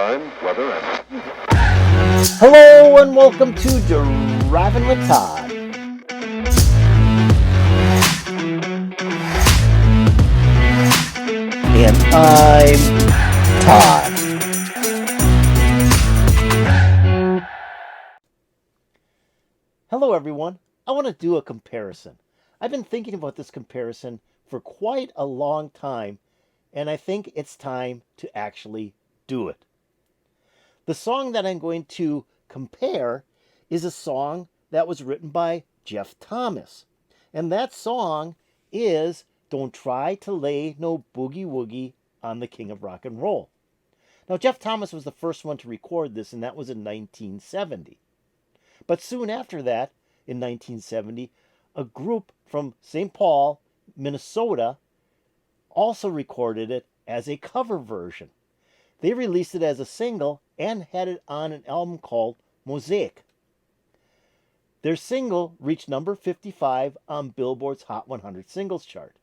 time, weather, and... Hello and welcome to Driving with Todd. And I'm Todd. Hello everyone. I want to do a comparison. I've been thinking about this comparison for quite a long time, and I think it's time to actually do it. The song that I'm going to compare is a song that was written by Jeff Thomas. And that song is Don't Try to Lay No Boogie Woogie on the King of Rock and Roll. Now, Jeff Thomas was the first one to record this, and that was in 1970. But soon after that, in 1970, a group from St. Paul, Minnesota, also recorded it as a cover version. They released it as a single and had it on an album called Mosaic. Their single reached number 55 on Billboard's HOT 100 singles chart.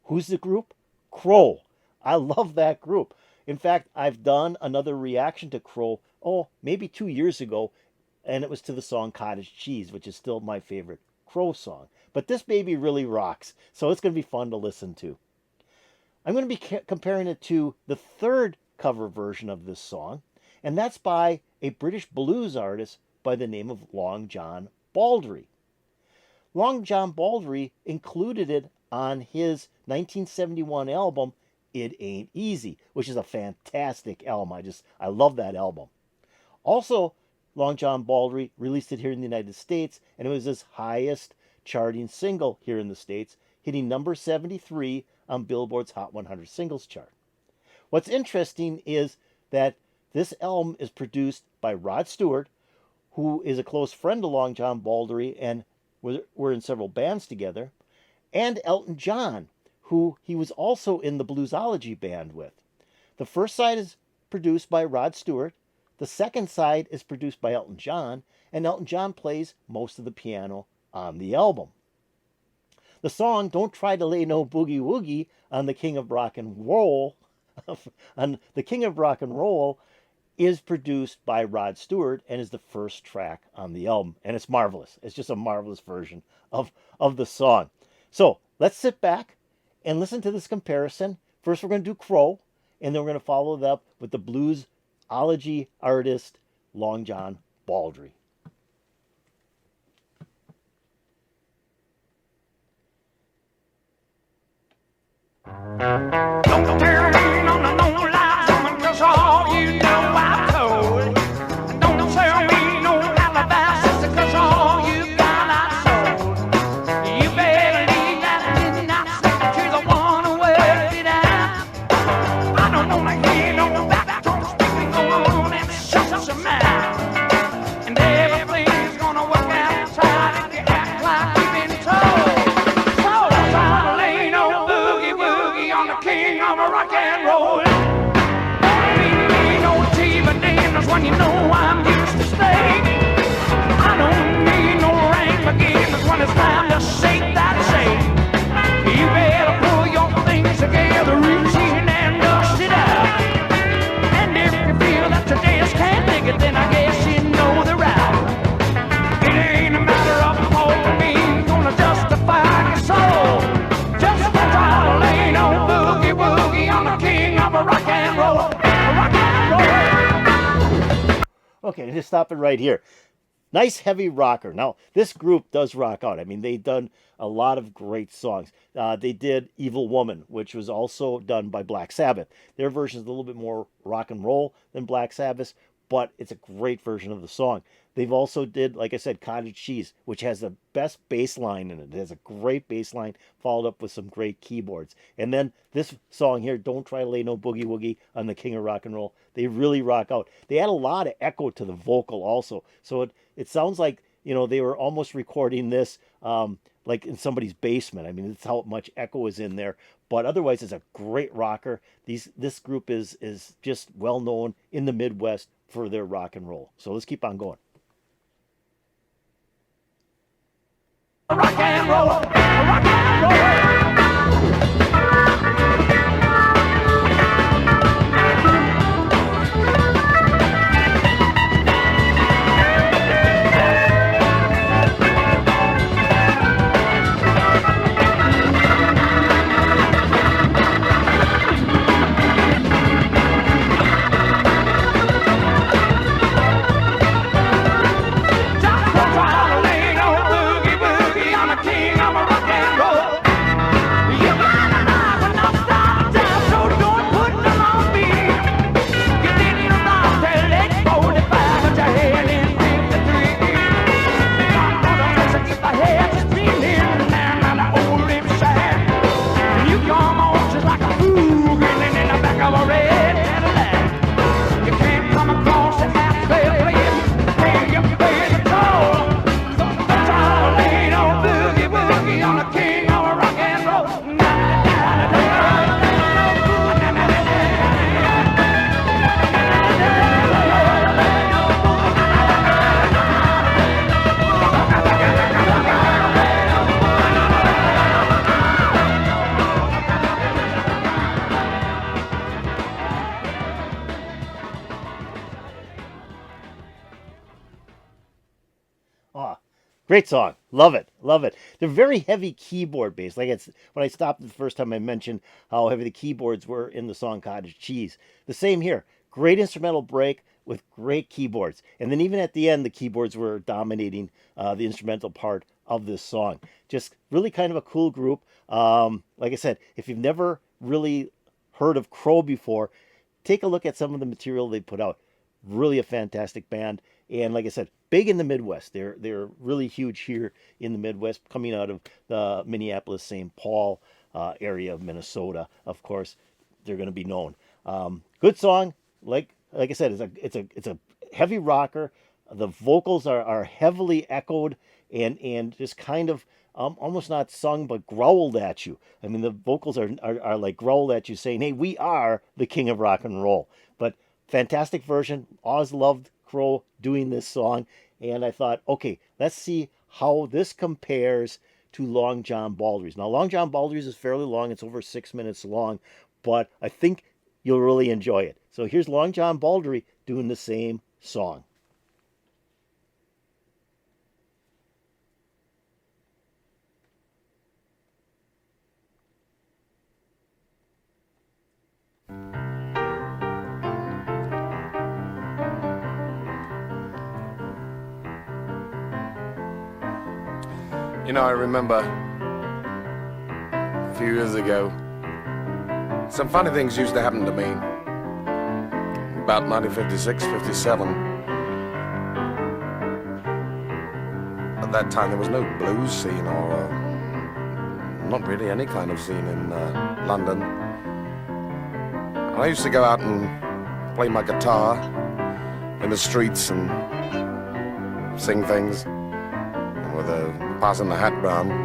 Who's the group? Crow. I love that group. In fact, I've done another reaction to Crow, maybe 2 years ago, and it was to the song Cottage Cheese, which is still my favorite Crow song. But this baby really rocks, so it's going to be fun to listen to. I'm going to be comparing it to the third cover version of this song, and that's by a British blues artist by the name of Long John Baldry. Long John Baldry included it on his 1971 album, It Ain't Easy, which is a fantastic album. I love that album. Also, Long John Baldry released it here in the United States, and it was his highest charting single here in the States, hitting number 73 on Billboard's HOT 100 singles chart. What's interesting is that this album is produced by Rod Stewart, who is a close friend of Long John Baldry and were in several bands together, and Elton John, who he was also in the Bluesology band with. The first side is produced by Rod Stewart, the second side is produced by Elton John, and Elton John plays most of the piano on the album. The song Don't Try to Lay No Boogie Woogie on the King of Rock and Roll is produced by Rod Stewart and is the first track on the album. And it's marvelous. It's just a marvelous version of the song. So let's sit back and listen to this comparison. First, we're going to do Crow, and then we're going to follow it up with the bluesology artist Long John Baldry. Don't tell me no lies, woman, 'cause all you know I've told. Don't tell me no alibis, sister, 'cause all you got I sold. You better leave that midnight sleep to the one who wears it out. I don't wanna hear no backbone speaking, go on and shut your mouth. And everything's gonna work out fine if you act like you've been told. So try to lay no boogie woogie on the king of rock and roll. Don't need no TV dinners when you know I'm used to steak. I don't need no rain beginners when it's time to shake that shake. You better pull your things together, reach in and dust it out. And if you feel that you just can't dig it, then I guess you know the route. It ain't a matter of hope and being gonna justify your soul. Just try to lay no boogie woogie on the king of a rock and roll. Rock and roll. Okay, just stop it right here. Nice heavy rocker. Now, this group does rock out. I mean, they've done a lot of great songs. They did Evil Woman, which was also done by Black Sabbath. Their version is a little bit more rock and roll than Black Sabbath, but it's a great version of the song. They've also did, like I said, Cottage Cheese, which has the best bass line in it. It has a great bass line followed up with some great keyboards. And then this song here, Don't Try to Lay No Boogie Woogie on the King of Rock and Roll, they really rock out. They add a lot of echo to the vocal also. So it sounds like, they were almost recording this like in somebody's basement. I mean, that's how much echo is in there. But otherwise, it's a great rocker. This group is just well known in the Midwest for their rock and roll. So let's keep on going. Rock and roll, rock and roll. Great song. Love it. Love it. They're very heavy keyboard based. Like it's when I stopped the first time I mentioned how heavy the keyboards were in the song Cottage Cheese. The same here. Great instrumental break with great keyboards. And then even at the end, the keyboards were dominating the instrumental part of this song. Just really kind of a cool group. Like I said, if you've never really heard of Crow before, take a look at some of the material they put out. Really a fantastic band. And like I said, big in the Midwest. They're really huge here in the Midwest, coming out of the Minneapolis, St. Paul area of Minnesota. Of course, they're going to be known. Good song. Like I said, it's a heavy rocker. The vocals are heavily echoed and just kind of almost not sung but growled at you. I mean, the vocals are like growled at you, saying, "Hey, we are the king of rock and roll." But fantastic version. Always loved Crow doing this song, and I thought, okay, let's see how this compares to Long John Baldry's. Now, Long John Baldry's is fairly long. It's over 6 minutes long, but I think you'll really enjoy it. So here's Long John Baldry doing the same song. You know, I remember a few years ago, some funny things used to happen to me. About 1956, 57. At that time, there was no blues scene or not really any kind of scene in London. And I used to go out and play my guitar in the streets and sing things with passing the hat round. I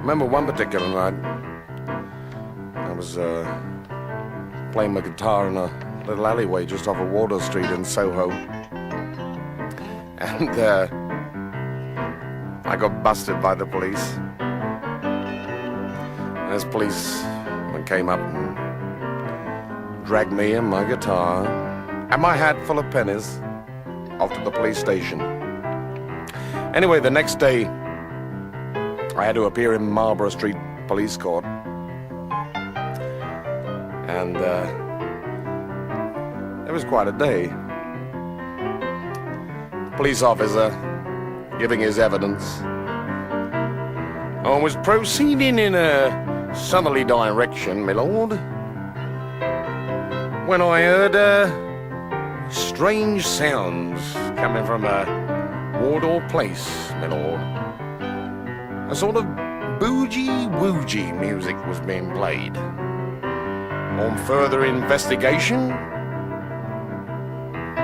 remember one particular night, I was playing my guitar in a little alleyway just off of Wardour Street in Soho, and I got busted by the police. And this policeman came up and dragged me and my guitar and my hat full of pennies off to the police station. Anyway, the next day, I had to appear in Marlborough Street Police Court. And it was quite a day. Police officer giving his evidence. I was proceeding in a southerly direction, my lord, when I heard strange sounds coming from a Wardour Place, my lord. A sort of boogie woogie music was being played. On further investigation,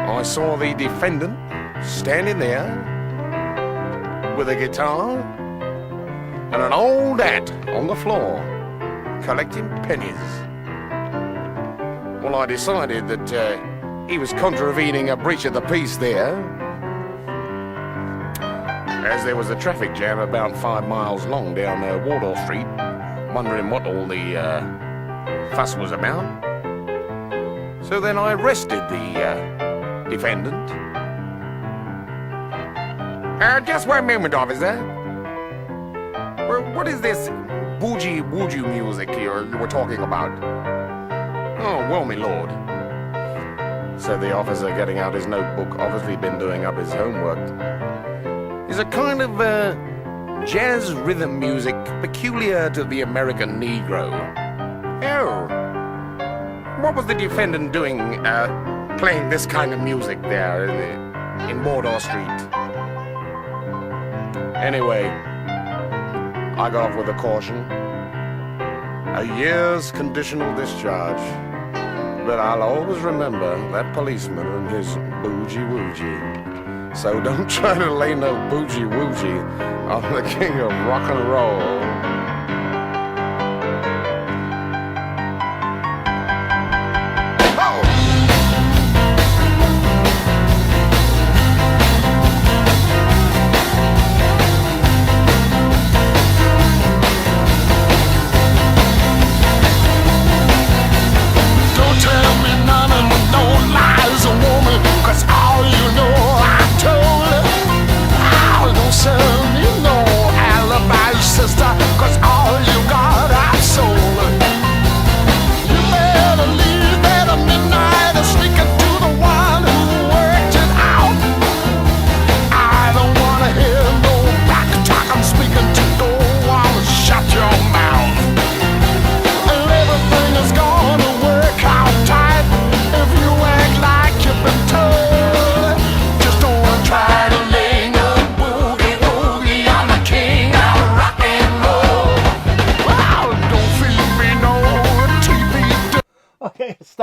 I saw the defendant standing there with a guitar and an old hat on the floor, collecting pennies. Well, I decided that he was contravening a breach of the peace there, as there was a traffic jam about 5 miles long down Wardour Street, wondering what all the fuss was about. So then I arrested the defendant. Just 1 moment, officer. What is this boogie woogie music you were talking about? Oh, well, my lord, said the officer, getting out his notebook, obviously been doing up his homework. Is a kind of jazz rhythm music peculiar to the American Negro. Oh, what was the defendant doing playing this kind of music there in Wardour Street? Anyway, I got off with a caution. A year's conditional discharge. But I'll always remember that policeman and his boogie woogie. So don't try to lay no boogie woogie on the king of rock and roll.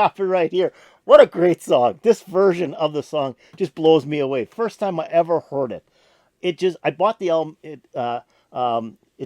stop it right here. What a great song. This version of the song just blows me away. First time I ever heard it. I bought the album, It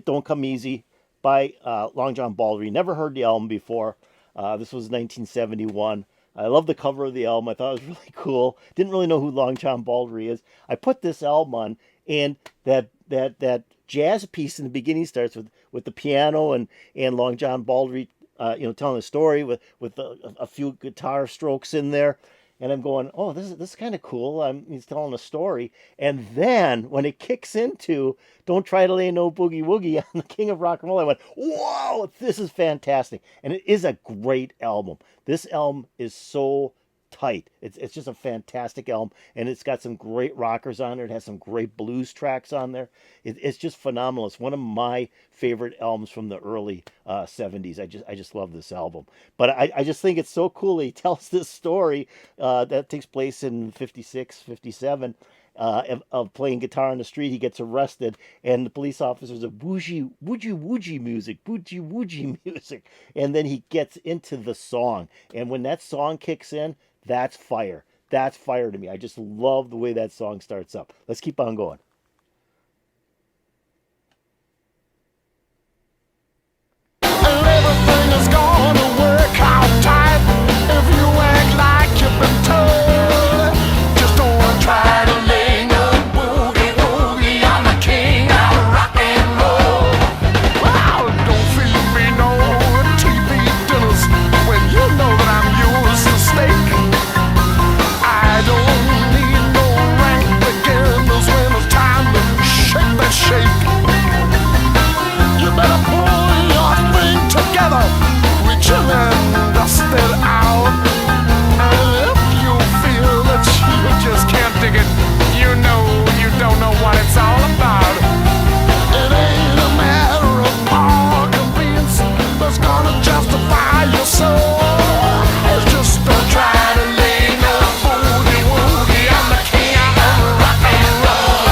Don't Come Easy by Long John Baldry. Never heard the album before. This was 1971. I love the cover of the album. I thought it was really cool. Didn't really know who Long John Baldry is. I put this album on, and that jazz piece in the beginning starts with the piano and Long John Baldry, telling a story with a few guitar strokes in there. And I'm going, oh, this is kind of cool. He's telling a story. And then when it kicks into Don't Try to Lay No Boogie Woogie on the King of Rock and Roll, I went, whoa, this is fantastic. And it is a great album. This album is so tight. It's just a fantastic album. And it's got some great rockers on there. It has some great blues tracks on there. It's just phenomenal. It's one of my favorite albums from the early 70s. I just love this album. But I just think it's so cool. He tells this story that takes place in 56, 57. Of playing guitar on the street. He gets arrested, and the police officers are woogie music, and then he gets into the song, and when that song kicks in, that's fire. That's fire to me. I just love the way that song starts up. Let's keep on going. Everything is gonna work out tight if you act like you've been told. Just don't try to lay no boogie woogie. I'm the king of rock and roll. Well, don't feed me no TV dinners when you know that I'm yours to steak. I don't need no rank beginners when it's time to shake that shake. You better pull your thing together, reach in and dust it out. And if you feel that you just can't dig it, you know you don't know what it's all about. It ain't a matter of power convenience that's gonna justify your soul. It's just don't try to lay no boogie woogie. I'm the king of rock and roll.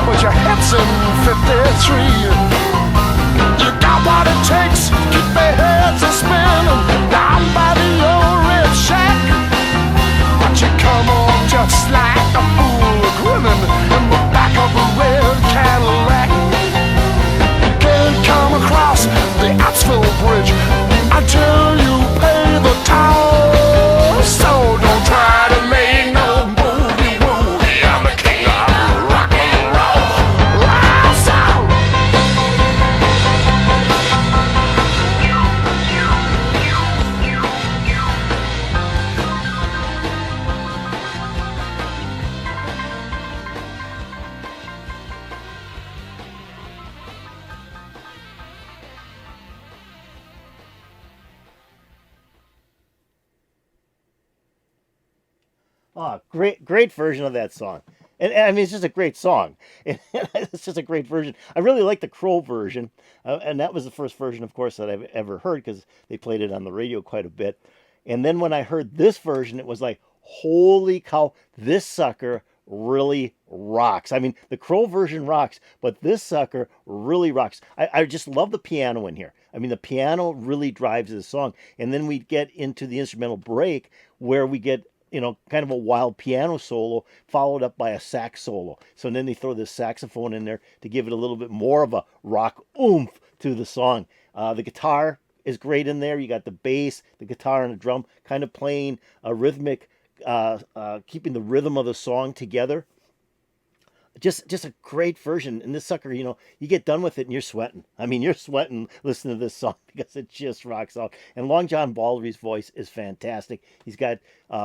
But your head's in 53. You got what it takes, keep their heads a spinning down by the old red shack. But you come on just like a fool grinning in the back of a red Cadillac. You can't come across the Oxford Bridge until you pay the toll. So don't try to lay no boogie woogie. I'm the king of rock and roll. Oh, great version of that song. And I mean, it's just a great song. It's just a great version. I really like the Crow version. And that was the first version, of course, that I've ever heard because they played it on the radio quite a bit. And then when I heard this version, it was like, holy cow, this sucker really rocks. I mean, the Crow version rocks, but this sucker really rocks. I just love the piano in here. I mean, the piano really drives this song. And then we get into the instrumental break where we get, kind of a wild piano solo followed up by a sax solo. So then they throw this saxophone in there to give it a little bit more of a rock oomph to the song. The guitar is great in there. You got the bass, the guitar, and the drum kind of playing a rhythmic, keeping the rhythm of the song together. just a great version. And this sucker, you get done with it and you're sweating. I mean, you're sweating listening to this song because it just rocks out. And Long John Baldry's voice is fantastic. He's got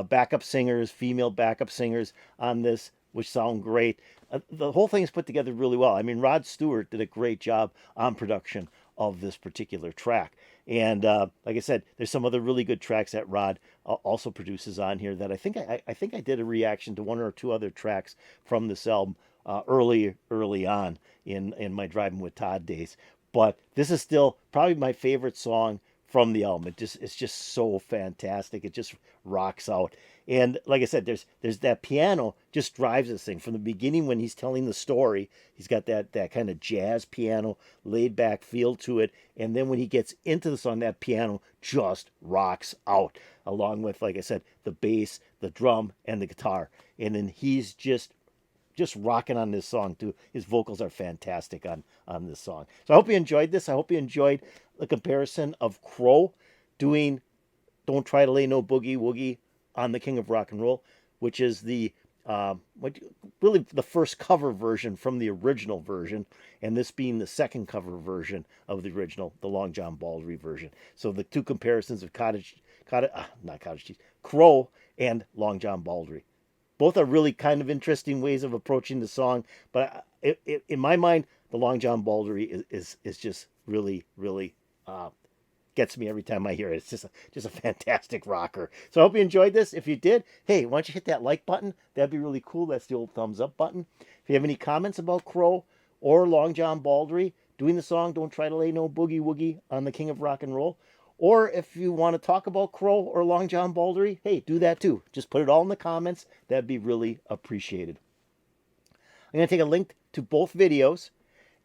backup singers, female backup singers on this, which sound great. The whole thing is put together really well. I mean, Rod Stewart did a great job on production of this particular track. And like I said, there's some other really good tracks that Rod also produces on here that I think I did a reaction to one or two other tracks from this album early on in my Driving with Todd days. But this is still probably my favorite song from the album. It's just so fantastic. It just rocks out. And like I said, there's that piano just drives this thing from the beginning when he's telling the story. He's got that kind of jazz piano, laid back feel to it. And then when he gets into the song, that piano just rocks out, along with, like I said, the bass, the drum, and the guitar. And then he's just rocking on this song too. His vocals are fantastic on this song. So I hope you enjoyed this. I hope you enjoyed the comparison of Crow doing Don't Try to Lay No Boogie Woogie on the King of Rock and Roll, which is really the first cover version from the original version, and this being the second cover version of the original, the Long John Baldry version. So the two comparisons of Crow and Long John Baldry. Both are really kind of interesting ways of approaching the song, but in my mind, the Long John Baldry is just really, really gets me every time I hear it. It's just a fantastic rocker. So I hope you enjoyed this. If you did, hey, why don't you hit that like button? That'd be really cool. That's the old thumbs up button. If you have any comments about Crow or Long John Baldry doing the song Don't Try to Lay No Boogie Woogie on the King of Rock and Roll, or if you want to talk about Crow or Long John Baldry, hey, do that too. Just put it all in the comments. That'd be really appreciated. I'm going to take a link to both videos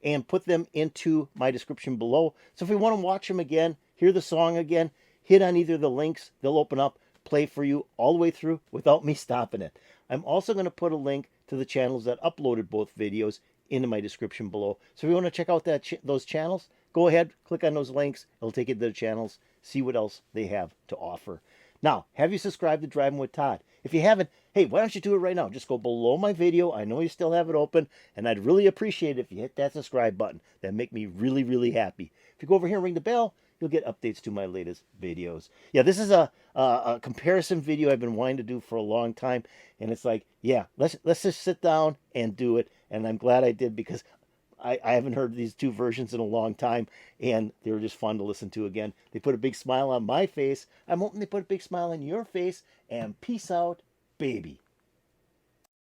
and put them into my description below. So if you want to watch them again, hear the song again, hit on either of the links. They'll open up, play for you all the way through without me stopping it. I'm also going to put a link to the channels that uploaded both videos into my description below. So if you want to check out those channels, go ahead, click on those links. It'll take you to the channels, see what else they have to offer. Now, have you subscribed to Driving with Todd? If you haven't, hey, why don't you do it right now? Just go below my video. I know you still have it open, and I'd really appreciate it if you hit that subscribe button. That'd make me really, really happy. If you go over here and ring the bell, you'll get updates to my latest videos. Yeah, this is a comparison video I've been wanting to do for a long time, and it's like, yeah, let's just sit down and do it. And I'm glad I did, because I haven't heard these two versions in a long time, and they were just fun to listen to again. They put a big smile on my face. I'm hoping they put a big smile on your face, and peace out, baby.